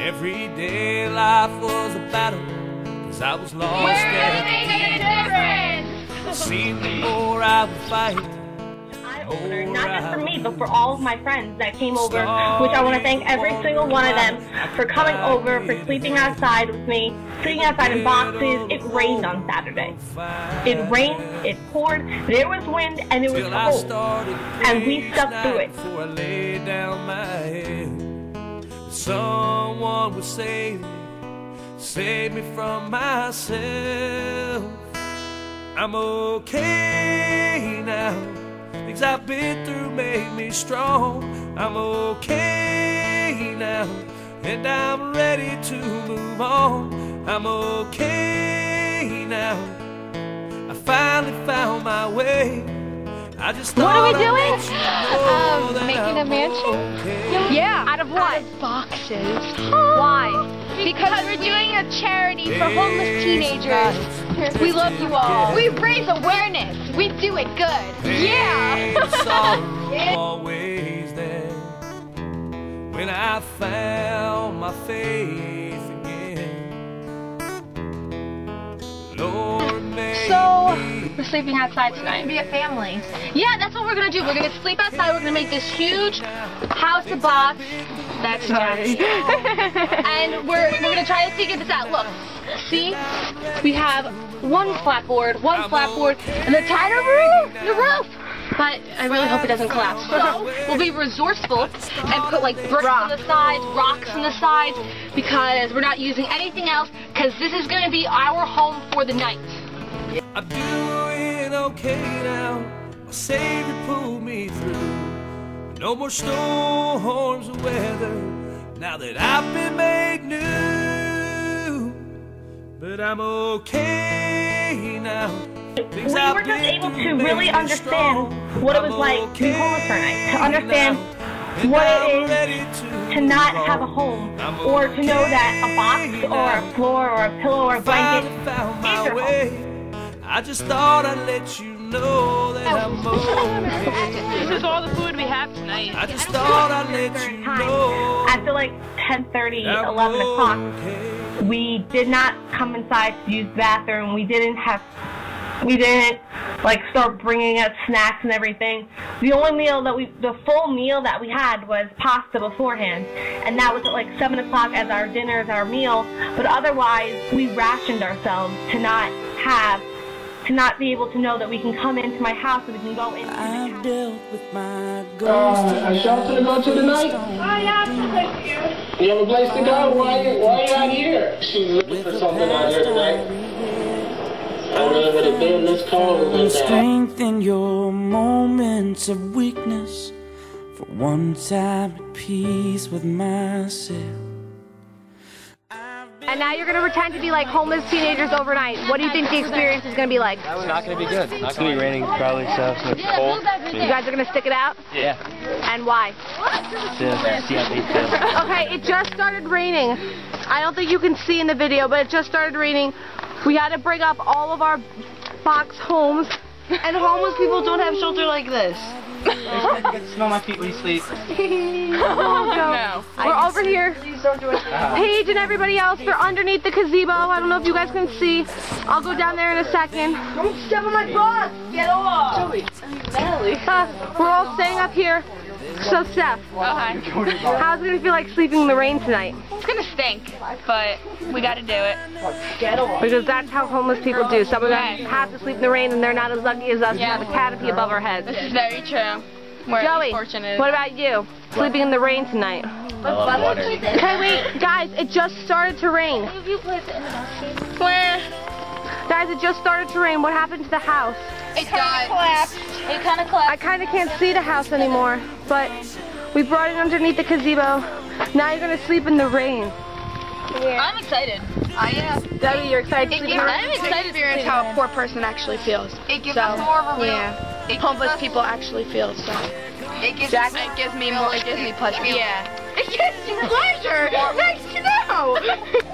Everyday life was a battle, 'cause I was lost and seemed the more I would fight. Opener, not just for me, but for all of my friends that came over, which I want to thank every single one of them for coming over, for sleeping outside with me, sleeping outside in boxes. It rained on Saturday. It rained, it poured, there was wind, and it was cold, and we stuck through it. Before I laid down my head, someone would save me from myself. I'm okay now. Things I've been through made me strong. I'm okay now, and I'm ready to move on. I'm okay now. I finally found my way. I just what are we doing? Making a mansion? Okay. Yeah. Out of what? Out of boxes. Why? Because we're doing a charity for homeless teenagers. We love you all. We raise awareness. We do it good. Yeah. Sorrow always there. When I found my faith again, Lord, made So, me. we're sleeping outside tonight. Be a family. Yeah, that's what we're gonna do. We're gonna sleep outside. We're gonna make this huge house of box. That's right. And we're gonna try to figure this out. Look, see, we have one flat board, and the tiny roof. But I really hope it doesn't collapse. So we'll be resourceful and put like bricks on the sides, rocks on the sides, because we're not using anything else. Because this is gonna be our home for the night. I'm doing okay now. My Savior pulled me through. No more storms of weather, now that I've been made new. But I'm okay now. We were just able to really understand what it was like to be homeless for a night, to understand what it is to not have a home, or to know that a box or a floor or a pillow or a blanket is your home. I just thought I'd let you know that I'm okay. This is all the food we have tonight. I just thought I'd let you know. After like 10:30, 11 o'clock, we did not come inside to use the bathroom. We didn't like start bringing out snacks and everything. The only meal that the full meal that we had was pasta beforehand, and that was at like 7 o'clock as our dinner, as our meal. But otherwise, we rationed ourselves to not be able to know that we can come into my house and we can go into the house. Dealt with my A shelter to go to tonight? Oh yeah, thank you. You have a place to go? Why are you out here? She's looking for something out here tonight. I don't know what to do in this cold. Strengthen your moments of weakness for one time at peace with myself. And now you're gonna pretend to be like homeless teenagers overnight. What do you think the experience is gonna be like? It's not going to be good. It's going to be raining probably, so it's cold. You guys are gonna stick it out? Yeah. And why? To see how they feel. Okay, it just started raining. I don't think you can see in the video, but it just started raining. We had to bring up all of our box homes. And homeless people don't have shelter like this. You get to smell my feet when you sleep. No. We're over here. Paige and everybody else, they're underneath the gazebo. I don't know if you guys can see. I'll go down there in a second. Don't step on my butt! Get off! Joey, We're all staying up here. So Steph, how's it gonna feel like sleeping in the rain tonight? It's gonna stink, but we gotta do it. Because that's how homeless people do. Some of them have to sleep in the rain and they're not as lucky as us to have a canopy above our heads. This is very true. We're Joey, fortunate. what about you? Sleeping in the rain tonight. I love water. Okay, wait, guys, it just started to rain. Guys, it just started to rain. What happened to the house? It collapsed. It kind of collapsed. I kind of can't see the house anymore, but we brought it underneath the gazebo. Now you're gonna sleep in the rain. Yeah. I'm excited. Yeah. Debbie, you're excited to sleep in the rain? I'm excited to experience how a poor person actually feels. It gives us more of a real... Yeah. Homeless people actually feel, so. It gives me pleasure. Yeah. It gives you pleasure. Nice to know.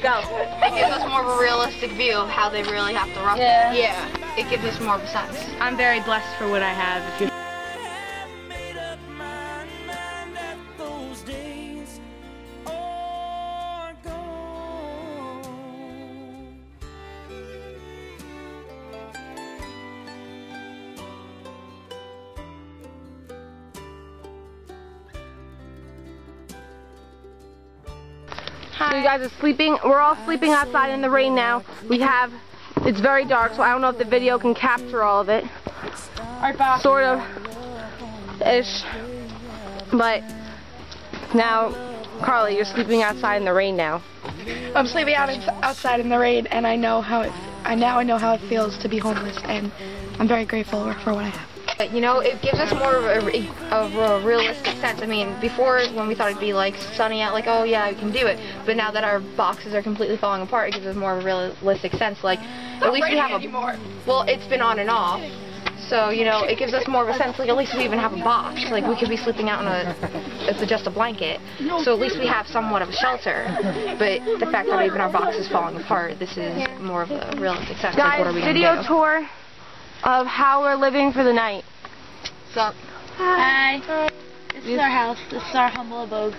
Go. It gives us more of a realistic view of how they really have to rough it. Yeah. It gives us more of a sense. I'm very blessed for what I have. If you So you guys are sleeping. We're all sleeping outside in the rain now. It's very dark, so I don't know if the video can capture all of it. Sort of ish. But now, Carly, you're sleeping outside in the rain now. I'm sleeping outside in the rain, and I know how it feels to be homeless, and I'm very grateful for what I have. You know, it gives us more of a realistic sense. I mean, before, when we thought it'd be like sunny out, like, oh yeah, we can do it. But now that our boxes are completely falling apart, it gives us more of a realistic sense. Like, at least we have a. Well, it's been on and off. So, you know, it gives us more of a sense, like, at least we even have a box. Like, we could be sleeping out in just a blanket. So at least we have somewhat of a shelter. But the fact that even our box is falling apart, this is more of a realistic sense. Guys, like, what are we gonna video do? tour of how we're living for the night. What's up? Hi. This is our house. This is our humble abode.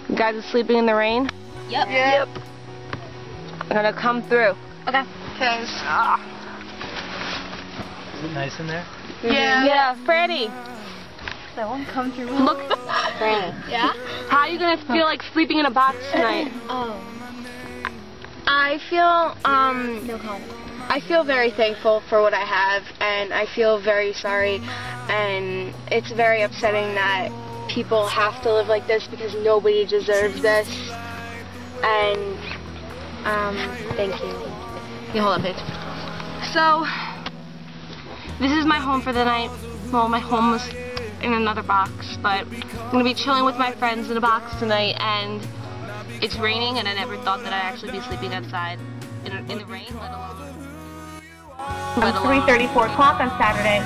You guys are sleeping in the rain? Yep. I'm gonna come through. Okay. Because... Is it nice in there? Yeah, Franny. That won't come through. Look. Yeah? How are you gonna feel like sleeping in a box tonight? Oh. I feel No comment. I feel very thankful for what I have, and I feel very sorry, and it's very upsetting that people have to live like this because nobody deserves this. And thank you. You hold up, Paige. So, this is my home for the night. Well, my home was in another box, but I'm gonna be chilling with my friends in a box tonight, and it's raining, and I never thought that I'd actually be sleeping outside in the rain, let alone. At 3:30, 4 o'clock on Saturday.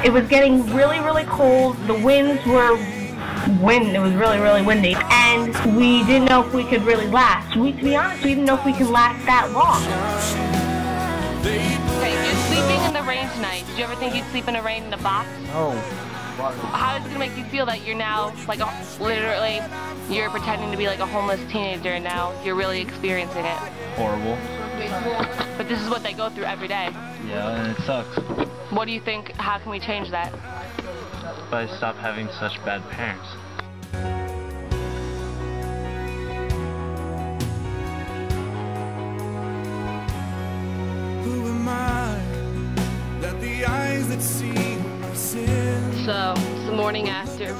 It was getting really, really cold. The winds were it was really, really windy, and we didn't know if we could really last. To be honest, we didn't know if we could last that long. Okay, you're sleeping in the rain tonight. Did you ever think you'd sleep in the rain in a box? Oh. How is it gonna make you feel that you're now, like, literally, you're pretending to be like a homeless teenager, and now you're really experiencing it? Horrible. But this is what they go through every day. Yeah, and it sucks. What do you think? How can we change that? But I stop having such bad parents. Who am I that the eyes that see my sin? So, it's the morning after.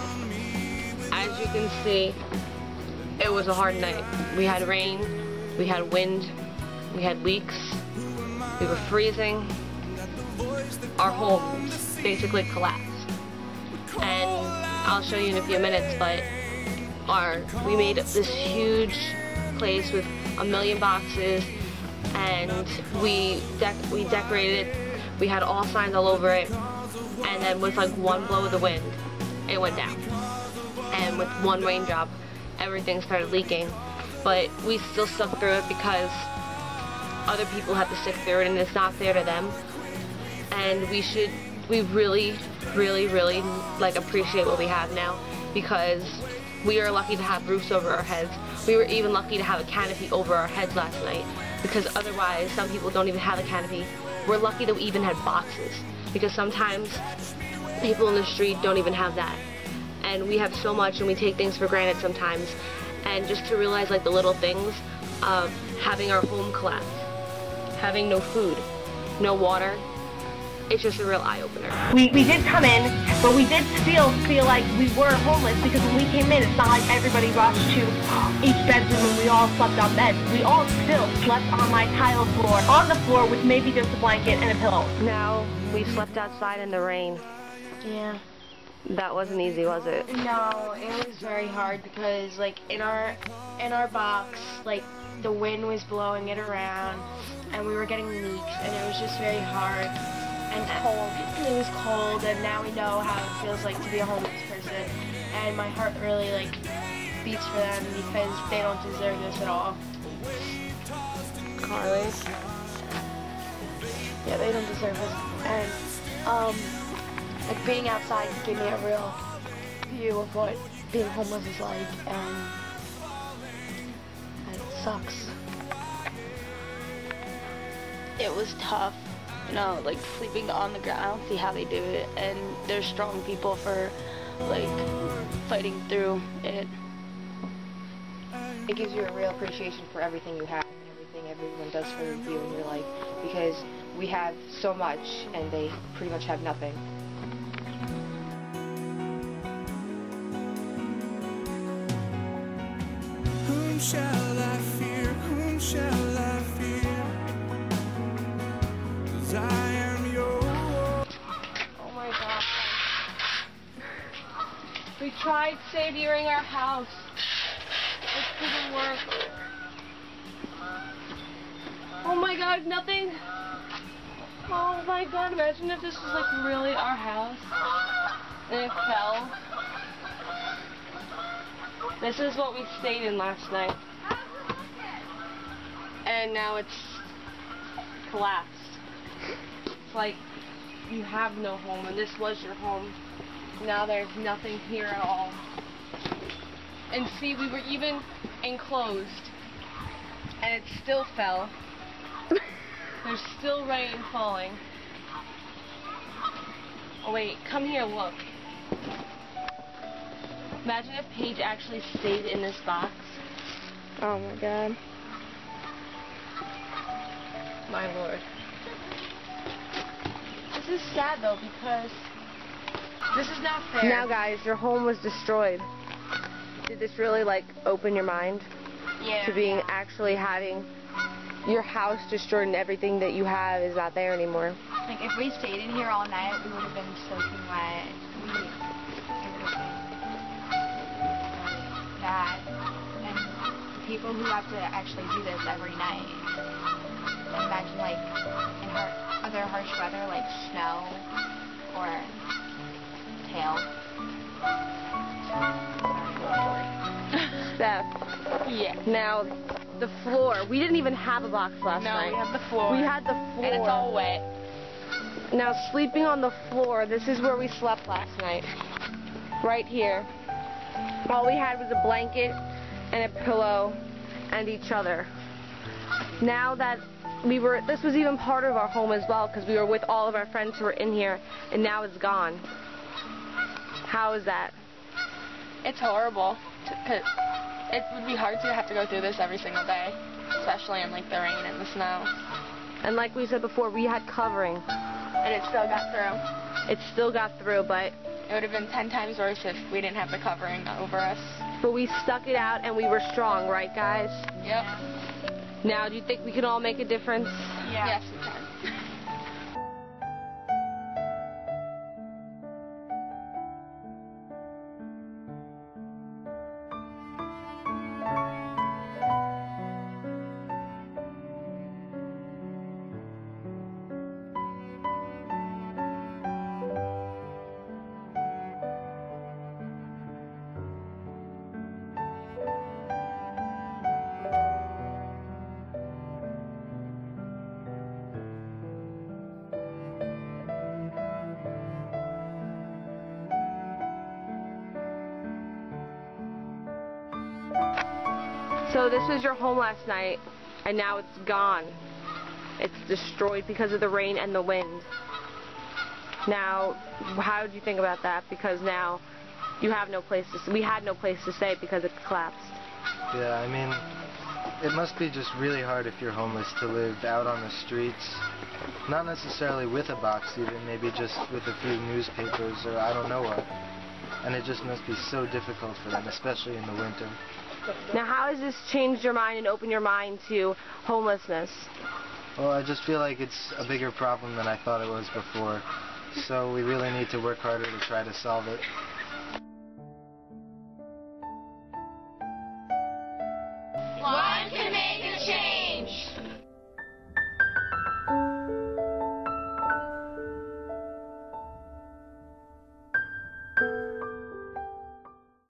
As you can see, it was a hard night. We had rain, we had wind, we had leaks, we were freezing. Our home basically collapsed. And I'll show you in a few minutes, but we made this huge place with 1 million boxes, and we decorated it. We had all signs all over it, and then with like one blow of the wind, it went down. And with one raindrop, everything started leaking. But we still stuck through it because other people have to stick through it, and it's not fair to them. And we really, really, really like appreciate what we have now, because we are lucky to have roofs over our heads. We were even lucky to have a canopy over our heads last night, because otherwise some people don't even have a canopy. We're lucky that we even had boxes, because sometimes people in the street don't even have that. And we have so much, and we take things for granted sometimes. And just to realize like the little things of having our home collapse, having no food, no water, it's just a real eye-opener. We did come in, but we did still feel like we were homeless, because when we came in, it's not like everybody rushed to each bedroom and we all slept on beds. We all still slept on my tile floor, on the floor with maybe just a blanket and a pillow. Now, we slept outside in the rain. Yeah. That wasn't easy, was it? No, it was very hard because like in our box, like the wind was blowing it around, and we were getting leaks, and it was just very hard. And cold. It was cold, and now we know how it feels like to be a homeless person. And my heart really like beats for them, because they don't deserve this at all. Carly? Yeah, they don't deserve it. And like being outside gave me a real view of what being homeless is like, and it sucks. It was tough. You know, like sleeping on the ground. I don't see how they do it, and they're strong people for like fighting through it. it gives you a real appreciation for everything you have and everything everyone does for you in your life, because we have so much and they pretty much have nothing. Whom shall I fear? Whom shall I fear? 'Cause I am yours. Oh my god. We tried savioring our house. It didn't work. Oh my god, nothing. Oh my god, imagine if this was like really our house and it fell. This is what we stayed in last night. And now it's collapsed. It's like you have no home, and this was your home. Now there's nothing here at all. And see, we were even enclosed, and it still fell. There's still rain falling. Oh wait, come here, look. Imagine if Paige actually stayed in this box. Oh my god. My lord. This is sad though, because this is not fair. Now guys, your home was destroyed. Did this really like open your mind to being actually having your house destroyed and everything that you have is not there anymore? Like if we stayed in here all night, we would have been soaking wet. It would have been bad. And people who have to actually do this every night. Imagine like in other harsh weather like snow or hail. Steph. Yeah. Now, the floor. We didn't even have a box last night. No, we had the floor. We had the floor. And it's all wet. Now, sleeping on the floor, this is where we slept last night. Right here. All we had was a blanket and a pillow and each other. Now that this was even part of our home as well, because we were with all of our friends who were in here, and now it's gone. How is that? It's horrible. It would be hard to have to go through this every single day, especially in like the rain and the snow. And like we said before, we had covering. And it still got through. It still got through, but it would have been 10 times worse if we didn't have the covering over us. But we stuck it out and we were strong, right guys? Yep. Now, do you think we can all make a difference? Yeah. Yes, we can. So this was your home last night, and now it's gone. It's destroyed because of the rain and the wind. Now, how did you think about that? Because now you have no place to. We had no place to stay because it collapsed. Yeah, I mean, it must be just really hard if you're homeless to live out on the streets. Not necessarily with a box even, maybe just with a few newspapers or I don't know what. And it just must be so difficult for them, especially in the winter. Now, how has this changed your mind and opened your mind to homelessness? Well, I just feel like it's a bigger problem than I thought it was before. So we really need to work harder to try to solve it. One can make a change.